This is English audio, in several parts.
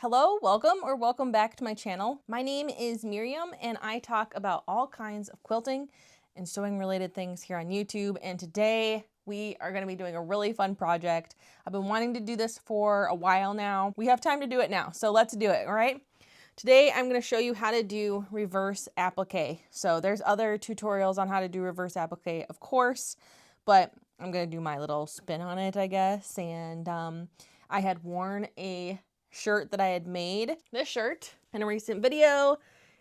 Hello, welcome back to my channel. My name is Miriam and I talk about all kinds of quilting and sewing related things here on YouTube. And today we are going to be doing a really fun project. I've been wanting to do this for a while now. We have time to do it now, so let's do it, all right? Today I'm going to show you how to do reverse applique. So there's other tutorials on how to do reverse applique, of course, but I'm going to do my little spin on it, I guess. And I had worn a shirt that I had made, this shirt, in a recent video,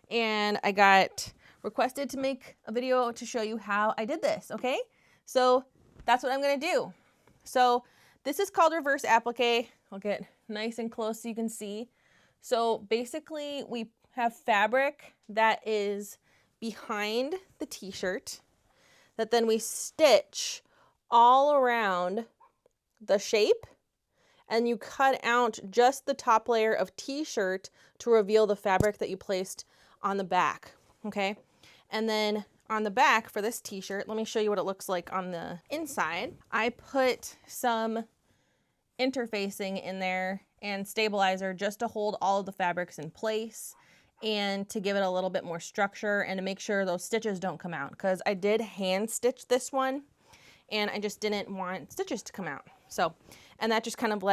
and I got requested to make a video to show you how I did this, okay? So that's what I'm gonna do. So this is called reverse applique. I'll get nice and close so you can see. So basically we have fabric that is behind the t-shirt that then we stitch all around the shape, and you cut out just the top layer of t-shirt to reveal the fabric that you placed on the back, okay? And then on the back for this t-shirt, let me show you what it looks like on the inside. I put some interfacing in there and stabilizer just to hold all of the fabrics in place and to give it a little bit more structure and to make sure those stitches don't come out, because I did hand stitch this one and I just didn't want stitches to come out. So, and that just kind of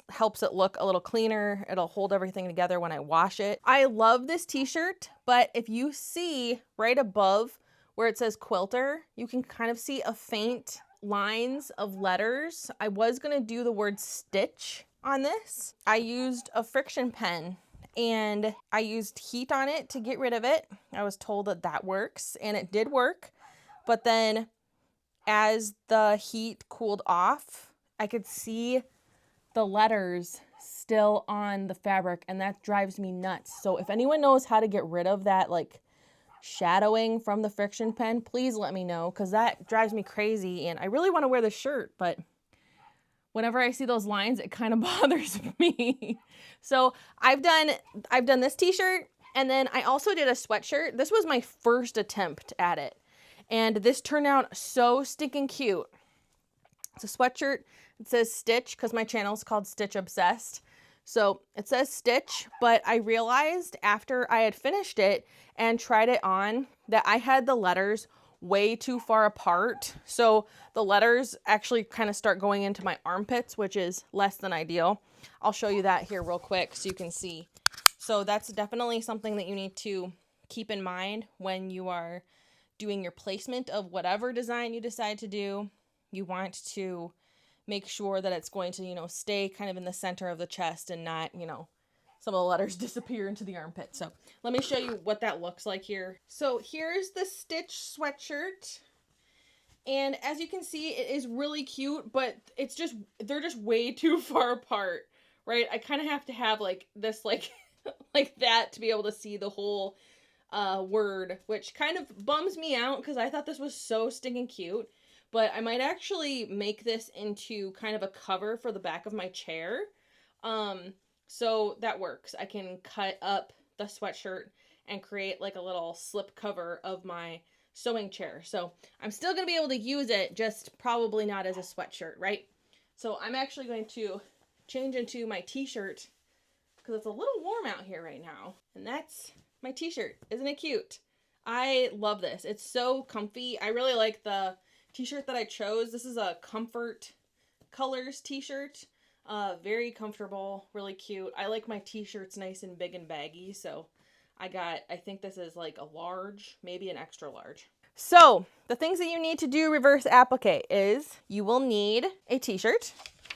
helps it look a little cleaner. It'll hold everything together when I wash it. I love this t-shirt, but if you see right above where it says quilter, you can kind of see a faint lines of letters. I was gonna do the word stitch on this. I used a friction pen and I used heat on it to get rid of it. I was told that that works, and it did work. But then as the heat cooled off, I could see the letters still on the fabric, and that drives me nuts. So if anyone knows how to get rid of that like shadowing from the friction pen, please let me know, because that drives me crazy and I really want to wear the shirt, but whenever I see those lines, it kind of bothers me. So I've done this t-shirt, and then I also did a sweatshirt. This was my first attempt at it, and this turned out so stinking cute. It's a sweatshirt. It says Stitch because my channel is called Stitch Obsessed. So it says Stitch, but I realized after I had finished it and tried it on that I had the letters way too far apart. So the letters actually kind of start going into my armpits, which is less than ideal. I'll show you that here real quick so you can see. So that's definitely something that you need to keep in mind when you are doing your placement of whatever design you decide to do. You want to make sure that it's going to, stay kind of in the center of the chest and not, some of the letters disappear into the armpit. So let me show you what that looks like here. So here's the Stitch sweatshirt. And as you can see, it is really cute, but they're just way too far apart, right? I kind of have to have like this, like that to be able to see the whole word, which kind of bums me out because I thought this was so stinking cute. But I might actually make this into kind of a cover for the back of my chair. So that works. I can cut up the sweatshirt and create like a little slip cover of my sewing chair. So I'm still going to be able to use it, just probably not as a sweatshirt, right? So I'm actually going to change into my t-shirt because it's a little warm out here right now. And that's my t-shirt. Isn't it cute? I love this. It's so comfy. I really like the t-shirt that I chose. This is a Comfort Colors t-shirt. Very comfortable, really cute. I like my t-shirts nice and big and baggy, so I think this is like a large, maybe an extra large. So the things that you need to do reverse applique is you will need a t-shirt.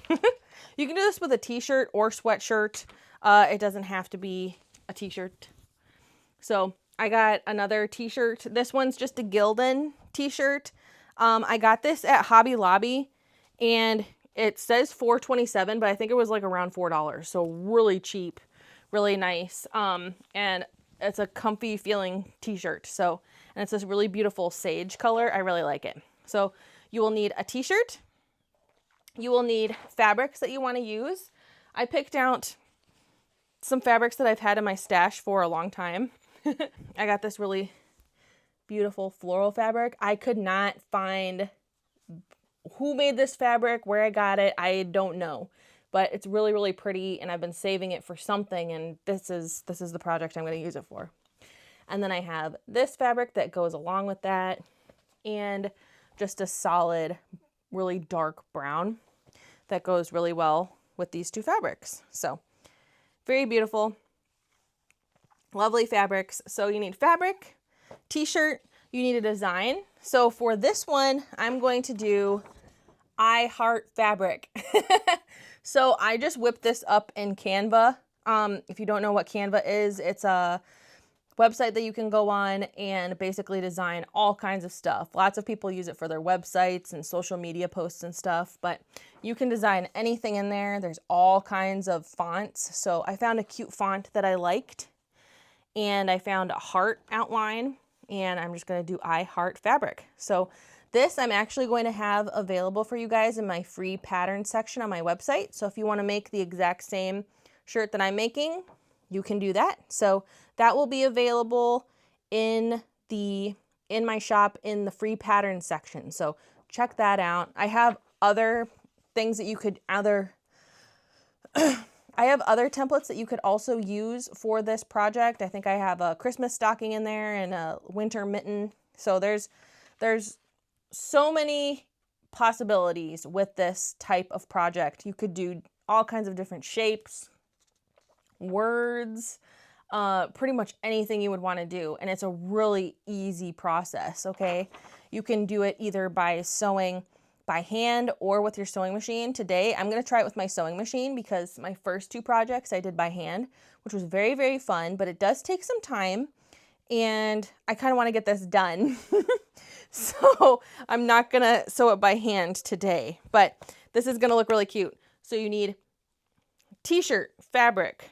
You can do this with a t-shirt or sweatshirt. It doesn't have to be a t-shirt. So I got another t-shirt. This one's just a Gildan t-shirt. I got this at Hobby Lobby, and it says $4.27, but I think it was like around $4. So really cheap, really nice. And it's a comfy feeling t-shirt. So, and it's this really beautiful sage color. I really like it. So you will need a t-shirt. You will need fabrics that you want to use. I picked out some fabrics that I've had in my stash for a long time. I got this really beautiful floral fabric. I could not find who made this fabric, where I got it. I don't know, but it's really, really pretty, and I've been saving it for something, and this is the project I'm going to use it for. And then I have this fabric that goes along with that, and just a solid, really dark brown that goes really well with these two fabrics. So very beautiful, lovely fabrics. So you need fabric, t-shirt, you need a design. So for this one, I'm going to do I Heart Fabric. So I just whipped this up in Canva. If you don't know what Canva is, it's a website that you can go on and basically design all kinds of stuff. Lots of people use it for their websites and social media posts and stuff, but you can design anything in there. There's all kinds of fonts. So I found a cute font that I liked, and I found a heart outline, and I'm just going to do I Heart Fabric. So this I'm actually going to have available for you guys in my free pattern section on my website. So if you want to make the exact same shirt that I'm making, you can do that. So that will be available in my shop in the free pattern section. So check that out. I have other things that you could I have other templates that you could also use for this project. I think I have a Christmas stocking in there and a winter mitten. So there's so many possibilities with this type of project. You could do all kinds of different shapes, words, pretty much anything you would want to do. And it's a really easy process, okay? You can do it either by sewing by hand or with your sewing machine. Today, I'm going to try it with my sewing machine because my first two projects I did by hand, which was very, very fun, but it does take some time, and I kind of want to get this done. So I'm not going to sew it by hand today, but this is going to look really cute. So you need t-shirt fabric,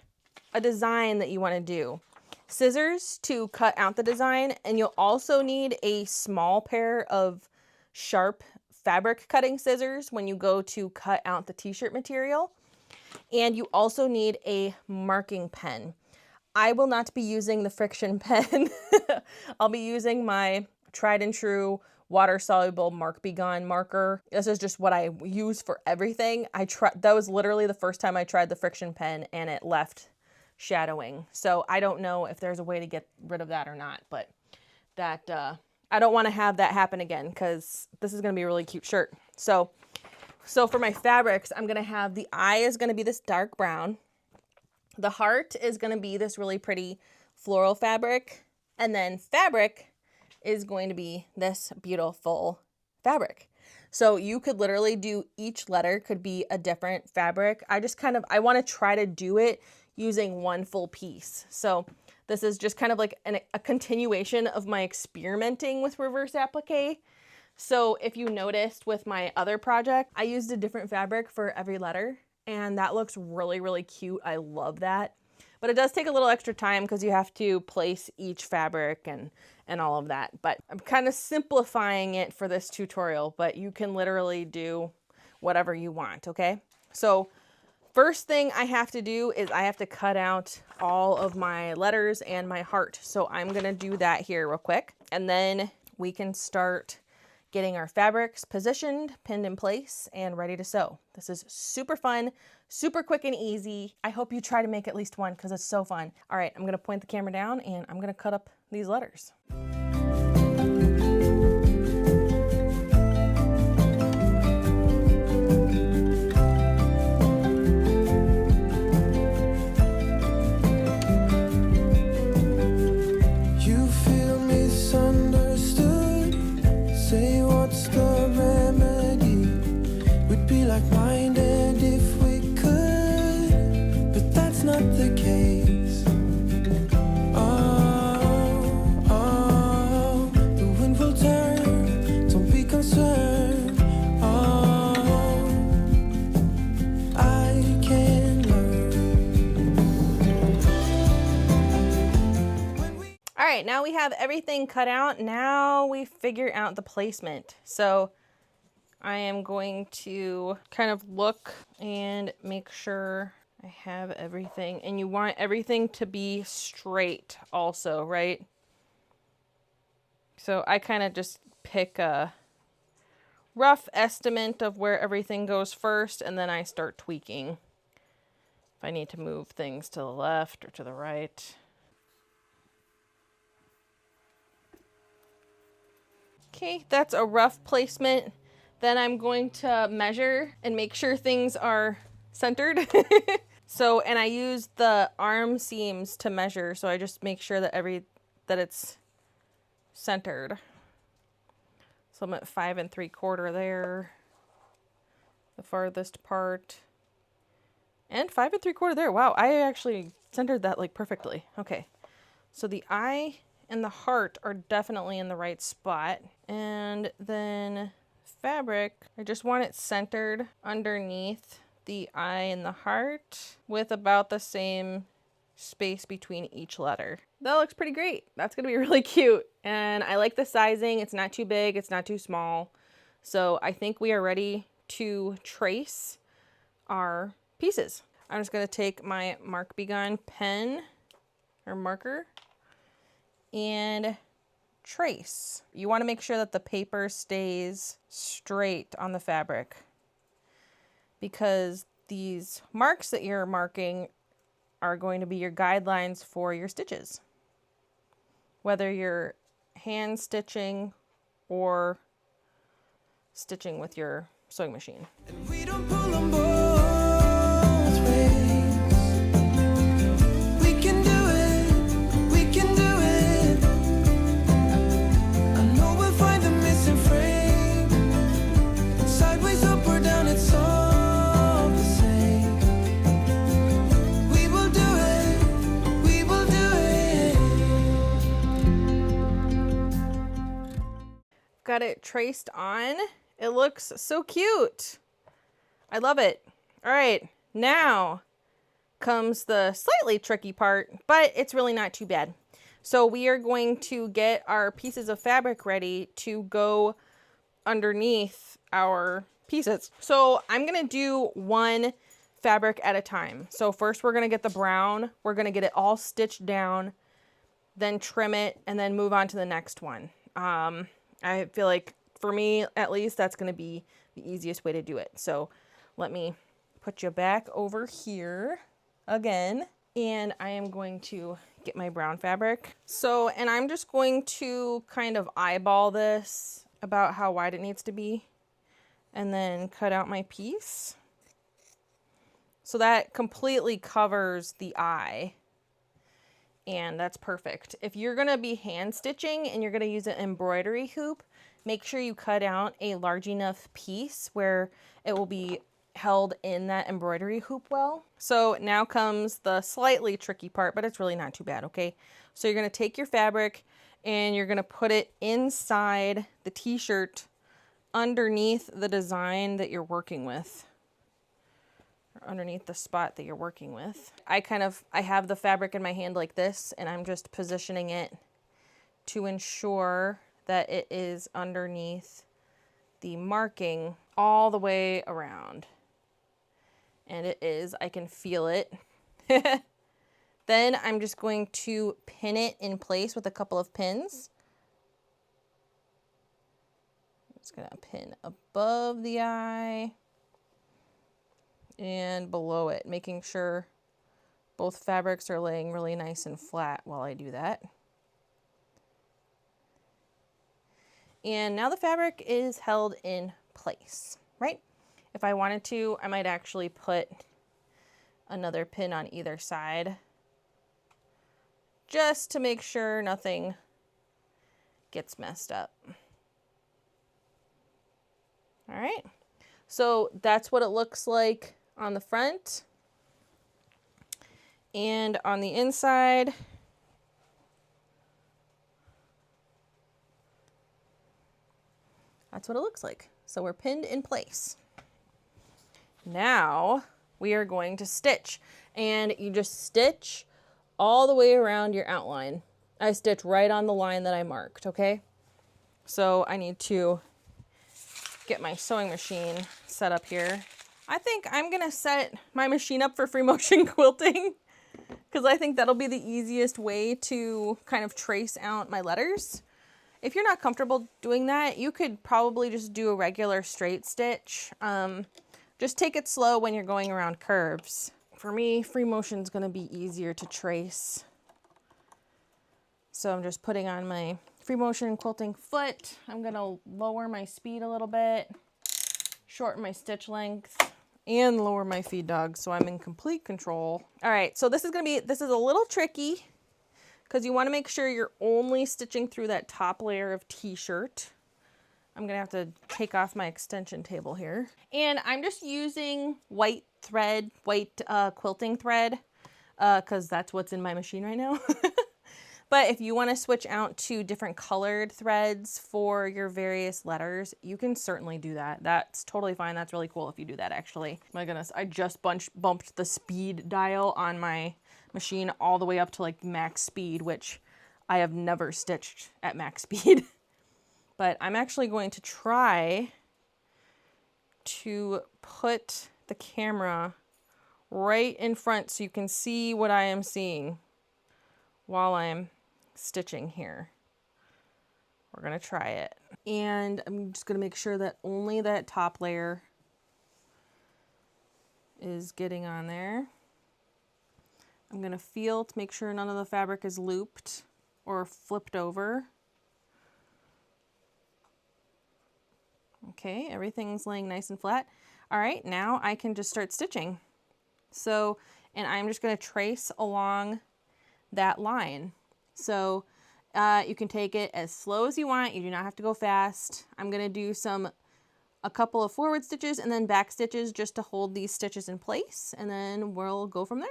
a design that you want to do, scissors to cut out the design, and you'll also need a small pair of sharp fabric cutting scissors when you go to cut out the t-shirt material. And you also need a marking pen. I will not be using the friction pen. I'll be using my tried and true water soluble Mark Be Gone marker. This is just what I use for everything. That was literally the first time I tried the friction pen, and it left shadowing. So I don't know if there's a way to get rid of that or not, but that I don't want to have that happen again because this is going to be a really cute shirt. So for my fabrics, I'm going to have the eye is going to be this dark brown. The heart is going to be this really pretty floral fabric. And then fabric is going to be this beautiful fabric. So you could literally do each letter could be a different fabric. I want to try to do it using one full piece. So this is just kind of like a continuation of my experimenting with reverse applique. So if you noticed with my other project, I used a different fabric for every letter, and that looks really, really cute. I love that. But it does take a little extra time because you have to place each fabric and all of that. But I'm kind of simplifying it for this tutorial, but you can literally do whatever you want, okay? So first thing I have to do is I have to cut out all of my letters and my heart. So I'm gonna do that here real quick. And then we can start getting our fabrics positioned, pinned in place, and ready to sew. This is super fun, super quick and easy. I hope you try to make at least one because it's so fun. All right, I'm gonna point the camera down and I'm gonna cut up these letters. Now we have everything cut out. Now we figure out the placement. So I am going to kind of look and make sure I have everything. And you want everything to be straight also, right? So I kind of just pick a rough estimate of where everything goes first, and then I start tweaking. if I need to move things to the left or to the right. Okay, that's a rough placement. Then I'm going to measure and make sure things are centered. So, and I use the arm seams to measure, so I just make sure that it's centered. So I'm at 5 3/4 there, the farthest part, and 5 3/4 there. Wow, I actually centered that like perfectly. Okay, so the eye and the heart are definitely in the right spot. And then fabric, I just want it centered underneath the eye and the heart with about the same space between each letter. That looks pretty great. That's gonna be really cute. And I like the sizing. It's not too big, it's not too small. So I think we are ready to trace our pieces. I'm just gonna take my Mark B Gun pen or marker and trace. You want to make sure that the paper stays straight on the fabric, because these marks that you're marking are going to be your guidelines for your stitches, whether you're hand stitching or stitching with your sewing machine. And we don't pull them both ways. We can do it, we can do it. I know we'll find the missing frame. Sideways, up or down, it's all the same. We will do it, we will do it. Got it traced on. It looks so cute. I love it. All right, now comes the slightly tricky part, but it's really not too bad. So we are going to get our pieces of fabric ready to go underneath our pieces. So I'm gonna do one fabric at a time. So first we're gonna get the brown. We're gonna get it all stitched down, then trim it, and then move on to the next one. I feel like, for me at least, that's gonna be the easiest way to do it. So let me put you back over here again, and I am going to get my brown fabric. So, and I'm just going to kind of eyeball this about how wide it needs to be, and then cut out my piece. So that completely covers the eye, and that's perfect. If you're gonna be hand stitching and you're gonna use an embroidery hoop, make sure you cut out a large enough piece where it will be held in that embroidery hoop well. So now comes the slightly tricky part, but it's really not too bad, okay? So you're gonna take your fabric and you're gonna put it inside the t-shirt underneath the design that you're working with, or underneath the spot that you're working with. I have the fabric in my hand like this, and I'm just positioning it to ensure that it is underneath the marking all the way around. And it is, I can feel it. Then I'm just going to pin it in place with a couple of pins. I'm just gonna pin above the eye and below it, making sure both fabrics are laying really nice and flat while I do that. And now the fabric is held in place, right? If I wanted to, I might actually put another pin on either side just to make sure nothing gets messed up. All right, so that's what it looks like on the front. And on the inside, that's what it looks like. So we're pinned in place. Now we are going to stitch, and you just stitch all the way around your outline. I stitch right on the line that I marked, okay? So I need to get my sewing machine set up here. I think I'm gonna set my machine up for free motion quilting because I think that'll be the easiest way to kind of trace out my letters. If you're not comfortable doing that, you could probably just do a regular straight stitch. Just take it slow when you're going around curves. For me, free motion is going to be easier to trace. So I'm just putting on my free motion quilting foot. I'm going to lower my speed a little bit, shorten my stitch length, and lower my feed dog so I'm in complete control. All right, so this is a little tricky because you want to make sure you're only stitching through that top layer of t-shirt. I'm gonna have to take off my extension table here. And I'm just using white thread, white quilting thread, because that's what's in my machine right now. But if you want to switch out to different colored threads for your various letters, you can certainly do that. That's totally fine. That's really cool if you do that, actually. My goodness, I just bumped the speed dial on my machine all the way up to like max speed, which I have never stitched at max speed. But I'm actually going to try to put the camera right in front so you can see what I am seeing while I'm stitching here. We're going to try it. And I'm just going to make sure that only that top layer is getting on there. I'm going to feel to make sure none of the fabric is looped or flipped over. Okay, everything's laying nice and flat. All right, now I can just start stitching. So, and I'm just going to trace along that line. So you can take it as slow as you want. You do not have to go fast. I'm going to do a couple of forward stitches and then back stitches just to hold these stitches in place, and then we'll go from there.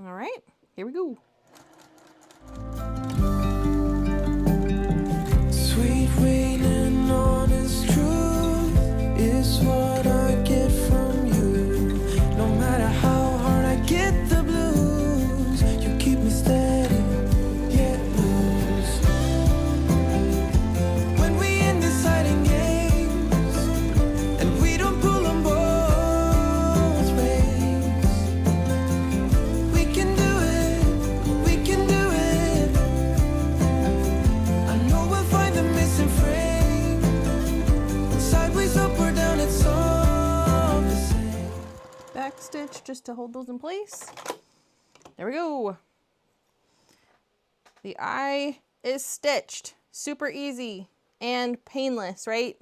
All right, here we go. Sweet rain and honest truth is what I get from you. No matter how hard I get the blues, you keep me steady, yet loose. When we in deciding games and we don't pull them both ways, we can do it, we can do it. I know we'll find the missing frame. Sideways, up or down, it's all the same. Back stitch just to hold those in place. There we go. The eye is stitched. Super easy and painless, right?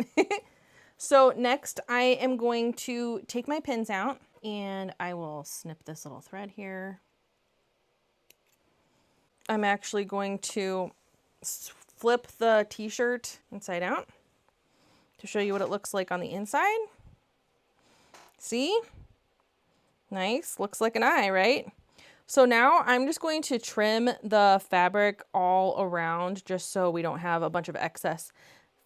So next I am going to take my pins out and I will snip this little thread here. I'm actually going to flip the t-shirt inside out to show you what it looks like on the inside. See? Nice, looks like an eye, right? So now I'm just going to trim the fabric all around just so we don't have a bunch of excess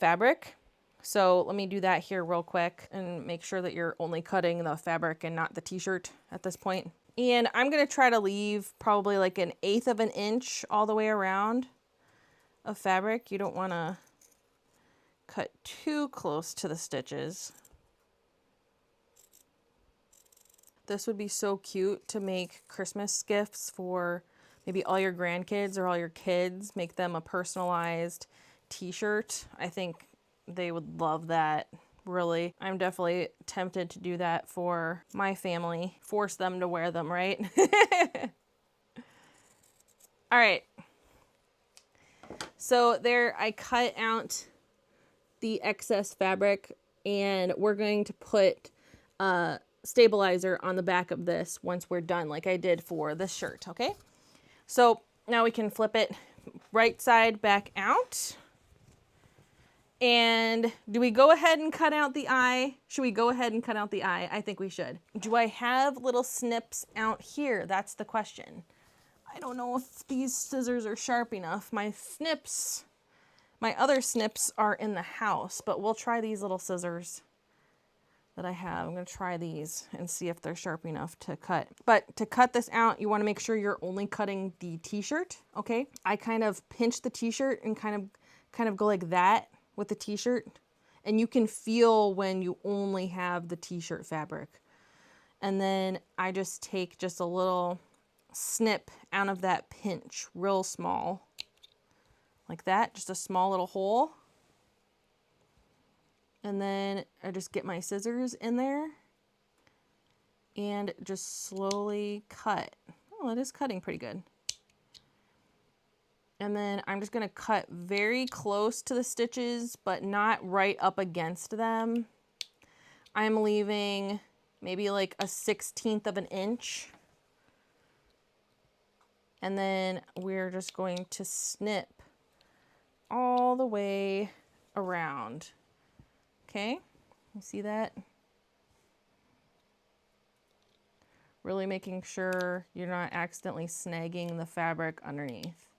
fabric. So let me do that here real quick and make sure that you're only cutting the fabric and not the t-shirt at this point. And I'm gonna try to leave probably like 1/8 of an inch all the way around of fabric. You don't wanna cut too close to the stitches. This would be so cute to make Christmas gifts for maybe all your grandkids or all your kids. Make them a personalized t-shirt. I think they would love that, really. I'm definitely tempted to do that for my family. Force them to wear them, right? All right. So there, I cut out the excess fabric and we're going to put stabilizer on the back of this once we're done, like I did for this shirt. Okay, so now we can flip it right side back out. And do we go ahead and cut out the eye? Should we go ahead and cut out the eye? I think we should. Do I have little snips out here? That's the question. I don't know if these scissors are sharp enough. My other snips are in the house, but we'll try these little scissors that I have. I'm going to try these and see if they're sharp enough to cut. But to cut this out, you want to make sure you're only cutting the t-shirt, okay? I kind of pinch the t-shirt and kind of go like that with the t-shirt, and you can feel when you only have the t-shirt fabric. And then I just take just a little snip out of that pinch, real small, like that, just a small little hole. And then I just get my scissors in there and just slowly cut. Oh, it is cutting pretty good. And then I'm just gonna cut very close to the stitches, but not right up against them. I'm leaving maybe like a 1/16 of an inch. And then we're just going to snip all the way around. Okay, you see that? Really making sure you're not accidentally snagging the fabric underneath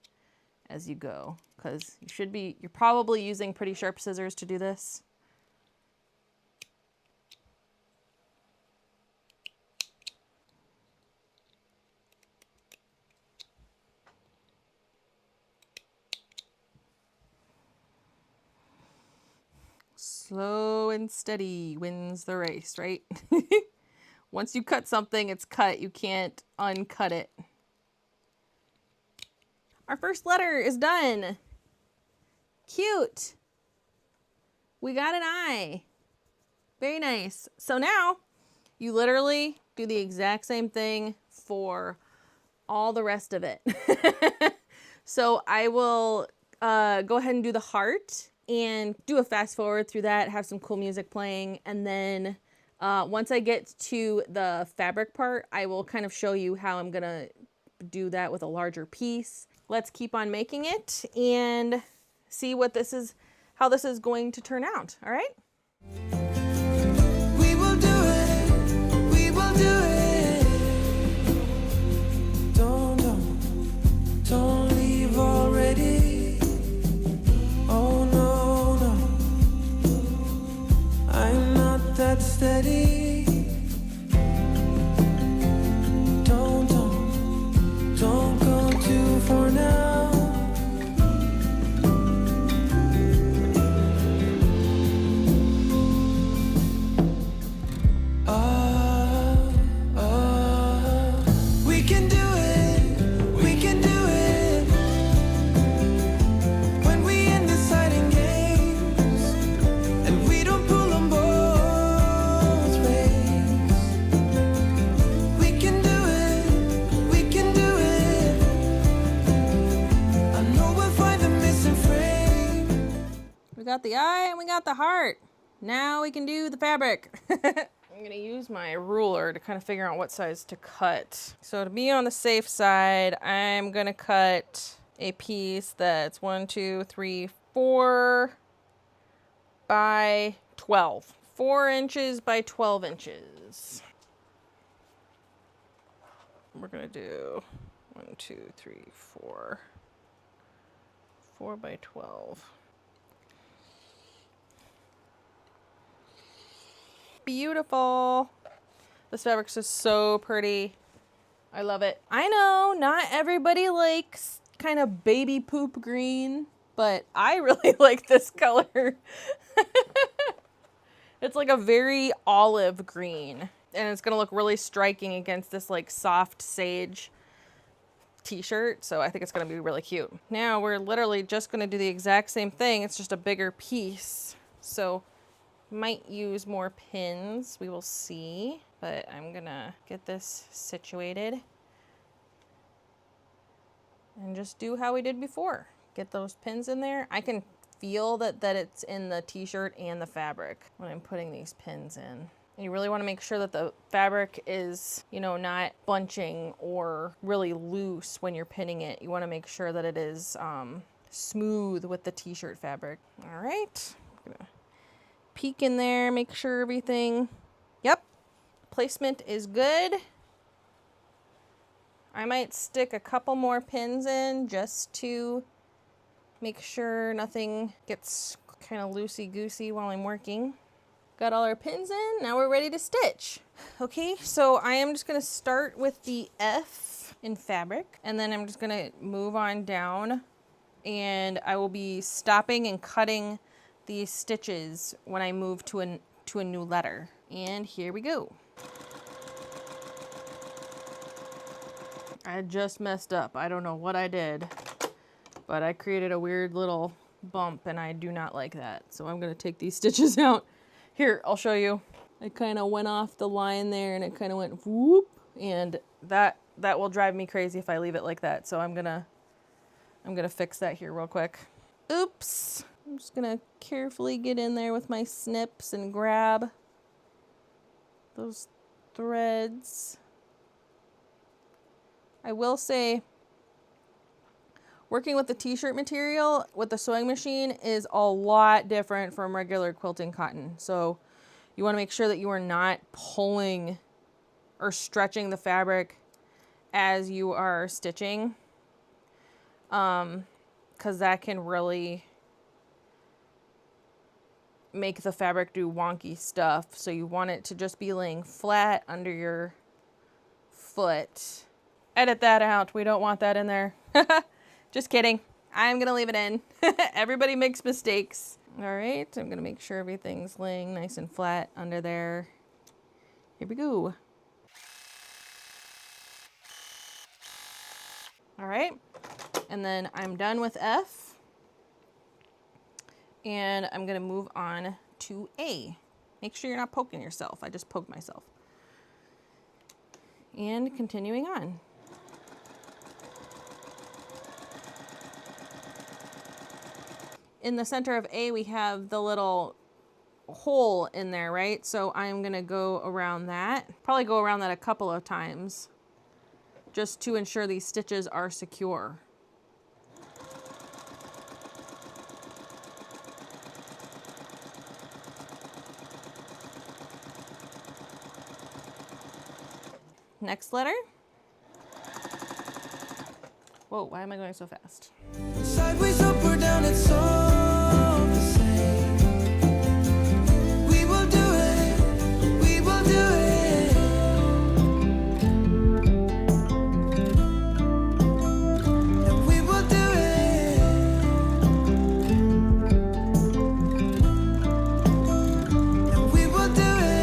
as you go, because you're probably using pretty sharp scissors to do this. Slow and steady wins the race, right? Once you cut something, it's cut. You can't uncut it. Our first letter is done. Cute. We got an I. Very nice. So now you literally do the exact same thing for all the rest of it. So I will go ahead and do the heart and do a fast forward through that, have some cool music playing, and then once I get to the fabric part, I will kind of show you how I'm gonna do that with a larger piece. Let's keep on making it and see how this is going to turn out. All right. We will do it. We will do it. Don't leave already. Oh no, no. I'm not that steady. Don't go too far now. We can do it. We can do it. When we undeciding games and we don't pull them both ways. We can do it. We can do it. I know we'll find the missing frame. We got the eye and we got the heart. Now we can do the fabric. I'm gonna use my ruler to kind of figure out what size to cut. So to be on the safe side, I'm gonna cut a piece that's 1, 2, 3, 4 by 12. 4 inches by 12 inches. We're gonna do 1, 2, 3, 4. 4 by 12. Beautiful. This fabric's just so pretty. I love it. I know not everybody likes kind of baby poop green, but I really like this color. It's like a very olive green, and it's gonna look really striking against this like soft sage t-shirt, so I think it's gonna be really cute. Now we're literally just gonna do the exact same thing. It's just a bigger piece, so might use more pins, we will see, but I'm gonna get this situated and just do how we did before. Get those pins in there. I can feel that it's in the t-shirt and the fabric when I'm putting these pins in. And you really want to make sure that the fabric is, you know, not bunching or really loose when you're pinning it. You want to make sure that it is smooth with the t-shirt fabric. All right, I'm gonna peek in there, make sure everything, yep, placement is good. I might stick a couple more pins in just to make sure nothing gets kind of loosey-goosey while I'm working. Got all our pins in, now we're ready to stitch. Okay, so I am just gonna start with the F in fabric, and then I'm just gonna move on down, and I will be stopping and cutting these stitches when I move to a new letter. And here we go. I just messed up. I don't know what I did, but I created a weird little bump and I do not like that. So I'm gonna take these stitches out Here, I'll show you. I kind of went off the line there and it kind of went whoop, and that will drive me crazy if I leave it like that. So I'm gonna fix that here real quick. Oops. I'm just gonna carefully get in there with my snips and grab those threads. I will say, working with the t-shirt material with the sewing machine is a lot different from regular quilting cotton. So you want to make sure that you are not pulling or stretching the fabric as you are stitching, because that can really make the fabric do wonky stuff. So you want it to just be laying flat under your foot. Edit that out. We don't want that in there. Just kidding. I'm gonna leave it in. Everybody makes mistakes. All right, I'm gonna make sure everything's laying nice and flat under there. Here we go. All right, and then I'm done with F. And I'm gonna move on to A. Make sure you're not poking yourself. I just poked myself. And continuing on. In the center of A, we have the little hole in there, right? So I'm gonna go around that. Probably go around that a couple of times just to ensure these stitches are secure. Next letter. Whoa, why am I going so fast? Sideways, up or down, it's all the same. We will do it. We will do it. And we will do it. And we will do it.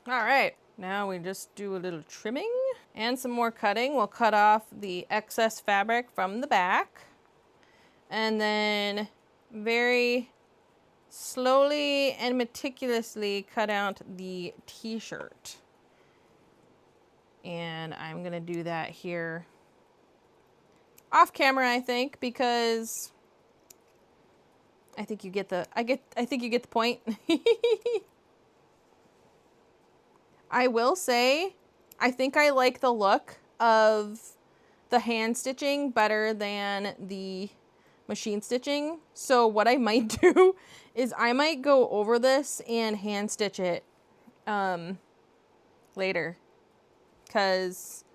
All right, now we just do a little trimming and some more cutting. We'll cut off the excess fabric from the back and then very slowly and meticulously cut out the t-shirt. And I'm gonna do that here off camera, I think, because I think you get the point. I will say, I think I like the look of the hand stitching better than the machine stitching. So what I might do is I might go over this and hand stitch it later, because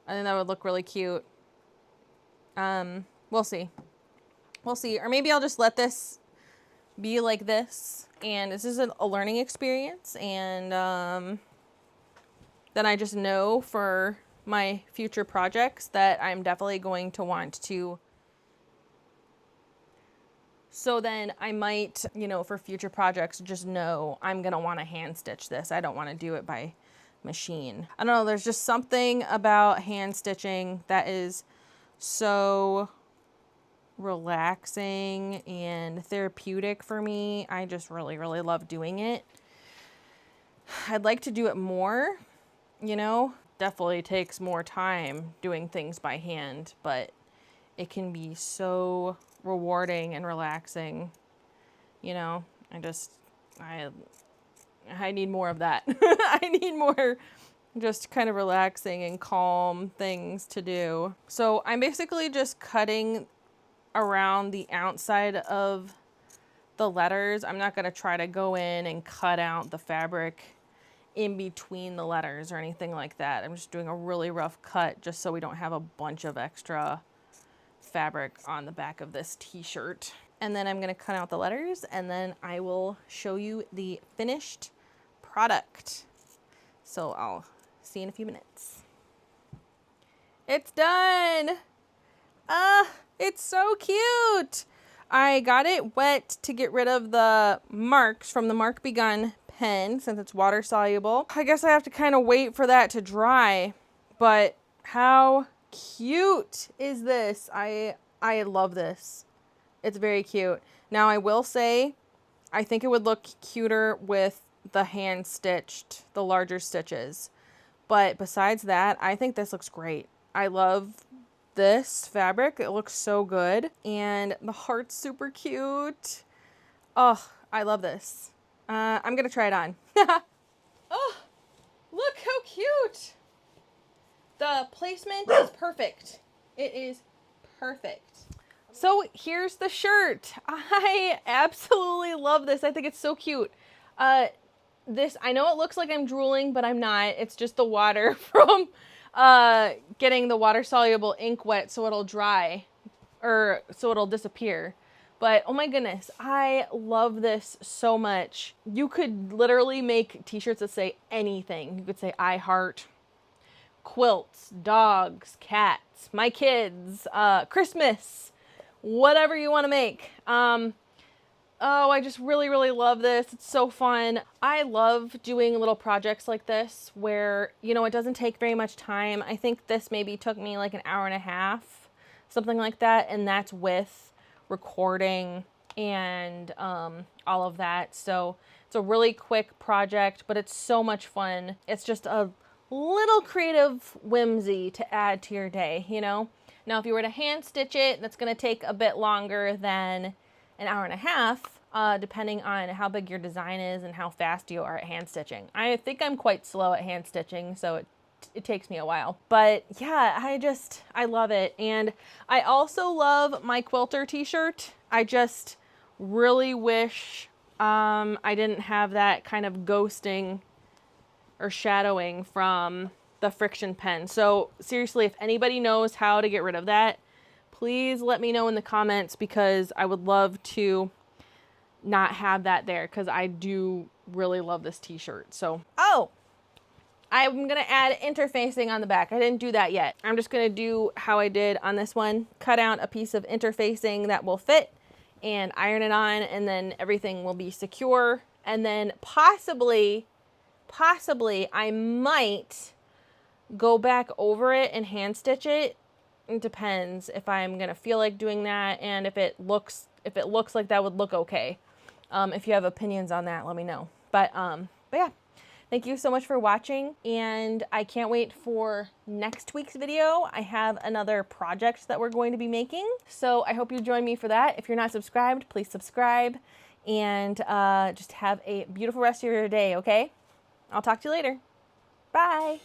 I think that would look really cute. We'll see. We'll see. Or maybe I'll just let this be like this, and this is a learning experience, and then I just know for my future projects that I'm definitely going to want to. So then I might, you know, for future projects, just know I'm going to want to hand stitch this. I don't want to do it by machine. I don't know. There's just something about hand stitching that is so relaxing and therapeutic for me. I just really, really love doing it. I'd like to do it more. You know, definitely takes more time doing things by hand, but it can be so rewarding and relaxing. You know, I need more of that. I need more just kind of relaxing and calm things to do. So I'm basically just cutting around the outside of the letters. I'm not going to try to go in and cut out the fabric in between the letters or anything like that. I'm just doing a really rough cut just so we don't have a bunch of extra fabric on the back of this t-shirt. And then I'm gonna cut out the letters, and then I will show you the finished product. So I'll see you in a few minutes. It's done. It's so cute. I got it wet to get rid of the marks from the Mark Begun pen since it's water soluble. I guess I have to kind of wait for that to dry, but how cute is this? I love this. It's very cute. Now I will say, I think it would look cuter with the hand stitched, the larger stitches. But besides that, I think this looks great. I love this fabric. It looks so good. And the heart's super cute. Oh, I love this. I'm going to try it on. Oh, look how cute. The placement is perfect. It is perfect. So here's the shirt. I absolutely love this. I think it's so cute. This, I know it looks like I'm drooling, but I'm not. It's just the water from getting the water soluble ink wet so it'll dry, or so it'll disappear. But oh my goodness, I love this so much. You could literally make t-shirts that say anything. You could say I heart quilts, dogs, cats, my kids, Christmas, whatever you want to make. Oh, I just really, really love this. It's so fun. I love doing little projects like this where, you know, it doesn't take very much time. I think this maybe took me like an hour and a half, something like that. And that's with recording and all of that. So it's a really quick project, but it's so much fun. It's just a little creative whimsy to add to your day, you know? Now, if you were to hand stitch it, that's going to take a bit longer than an hour and a half, depending on how big your design is and how fast you are at hand stitching. I think I'm quite slow at hand stitching, so it takes me a while. But yeah, I love it. And I also love my quilter t-shirt. I just really wish I didn't have that kind of ghosting or shadowing from the friction pen. So seriously, if anybody knows how to get rid of that, please let me know in the comments, because I would love to not have that there, because I do really love this t-shirt. So, oh, I'm going to add interfacing on the back. I didn't do that yet. I'm just going to do how I did on this one. Cut out a piece of interfacing that will fit and iron it on, and then everything will be secure. And then possibly I might go back over it and hand stitch it. It depends if I'm gonna feel like doing that, and if it looks like that would look okay. If you have opinions on that, let me know. But yeah, thank you so much for watching, and I can't wait for next week's video. I have another project that we're going to be making, so I hope you join me for that. If you're not subscribed, please subscribe, and just have a beautiful rest of your day, okay? I'll talk to you later. Bye.